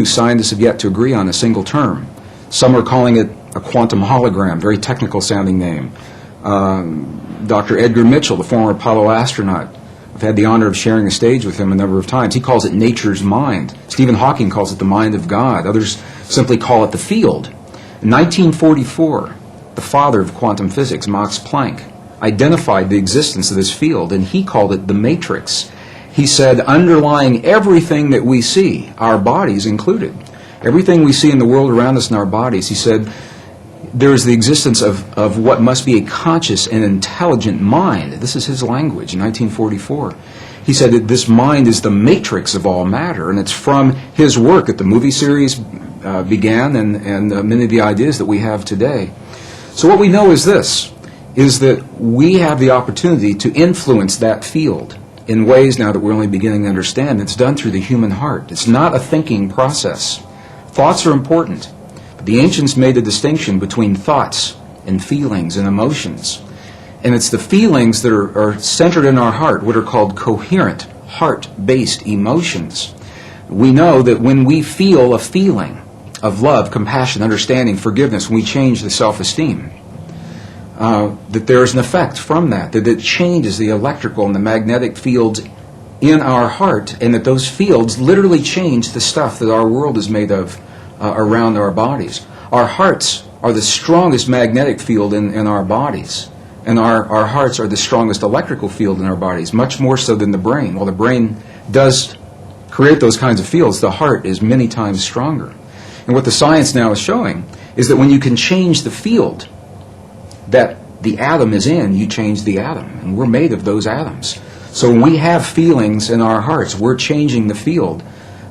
Scientists have yet to agree on a single term. Some are calling it a quantum hologram, very technical sounding name. Dr. Edgar Mitchell, the former Apollo astronaut, I've had the honor of sharing a stage with him a number of times. He calls it nature's mind. Stephen Hawking calls it the mind of God. Others simply call it the field. In 1944, the father of quantum physics, Max Planck, identified the existence of this field, and he called it the matrix. He said, underlying everything that we see, our bodies included, everything we see in the world around us in our bodies, he said, there is the existence of what must be a conscious and intelligent mind. This is his language in 1944. He said that this mind is the matrix of all matter, and it's from his work that the movie series began and many of the ideas that we have today. So what we know is this, is that we have the opportunity to influence that field in ways now that we're only beginning to understand. It's done through the human heart. It's not a thinking process. Thoughts are important. But the ancients made a distinction between thoughts and feelings and emotions. And it's the feelings that are centered in our heart, what are called coherent, heart-based emotions. We know that when we feel a feeling of love, compassion, understanding, forgiveness, when we change the self-esteem, that there is an effect from that it changes the electrical and the magnetic fields in our heart, and that those fields literally change the stuff that our world is made of around our bodies. Our hearts are the strongest magnetic field in our bodies, and our hearts are the strongest electrical field in our bodies, much more so than the brain. While the brain does create those kinds of fields, the heart is many times stronger. And what the science now is showing is that when you can change the field that the atom is in, you change the atom. And we're made of those atoms. So when we have feelings in our hearts, we're changing the field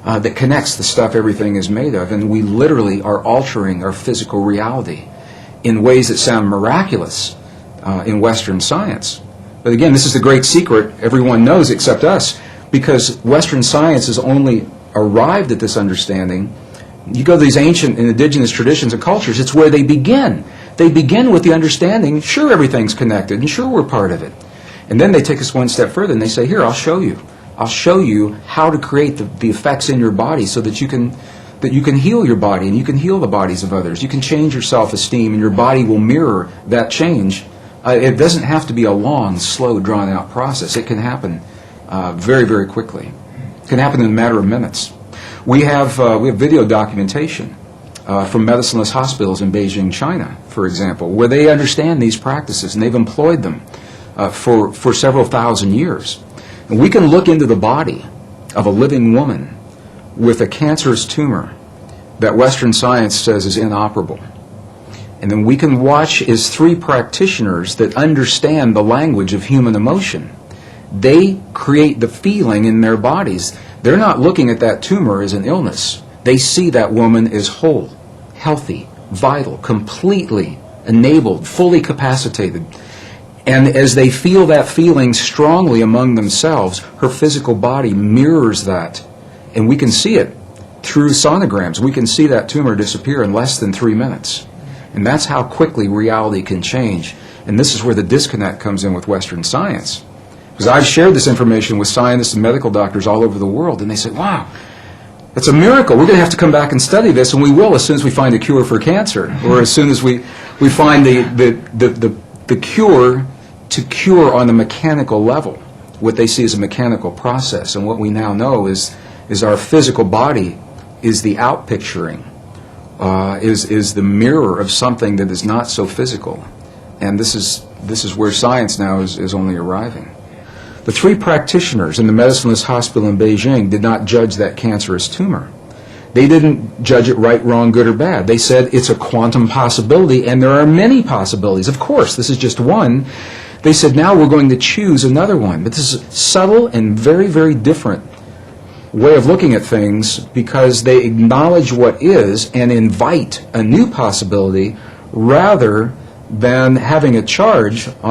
that connects the stuff everything is made of. And we literally are altering our physical reality in ways that sound miraculous in Western science. But again, this is the great secret everyone knows except us, because Western science has only arrived at this understanding. You go to these ancient and indigenous traditions and cultures, it's where they begin. They begin with the understanding, sure, everything's connected, and sure, we're part of it. And then they take us one step further, and they say, here, I'll show you. I'll show you how to create the effects in your body so that you can heal your body, and you can heal the bodies of others. You can change your self-esteem, and your body will mirror that change. It doesn't have to be a long, slow, drawn-out process. It can happen very, very quickly. It can happen in a matter of minutes. We have video documentation from medicineless hospitals in Beijing, China, for example, where they understand these practices and they've employed them for several thousand years. And we can look into the body of a living woman with a cancerous tumor that Western science says is inoperable. And then we can watch as three practitioners that understand the language of human emotion. They create the feeling in their bodies. They're not looking at that tumor as an illness. They see that woman as whole, healthy, vital, completely enabled, fully capacitated. And as they feel that feeling strongly among themselves, her physical body mirrors that. And we can see it through sonograms. We can see that tumor disappear in less than 3 minutes. And that's how quickly reality can change. And this is where the disconnect comes in with Western science. Because I've shared this information with scientists and medical doctors all over the world, and they say, wow, it's a miracle. We're going to have to come back and study this, and we will as soon as we find a cure for cancer, or as soon as we find the cure to cure on the mechanical level, what they see as a mechanical process. And what we now know is our physical body is the outpicturing, is the mirror of something that is not so physical. And this is where science now is only arriving. The three practitioners in the medicineless hospital in Beijing did not judge that cancerous tumor. They didn't judge it right, wrong, good, or bad. They said it's a quantum possibility, and there are many possibilities. Of course, this is just one. They said, now we're going to choose another one. But this is a subtle and very, very different way of looking at things, because they acknowledge what is and invite a new possibility rather than having a charge on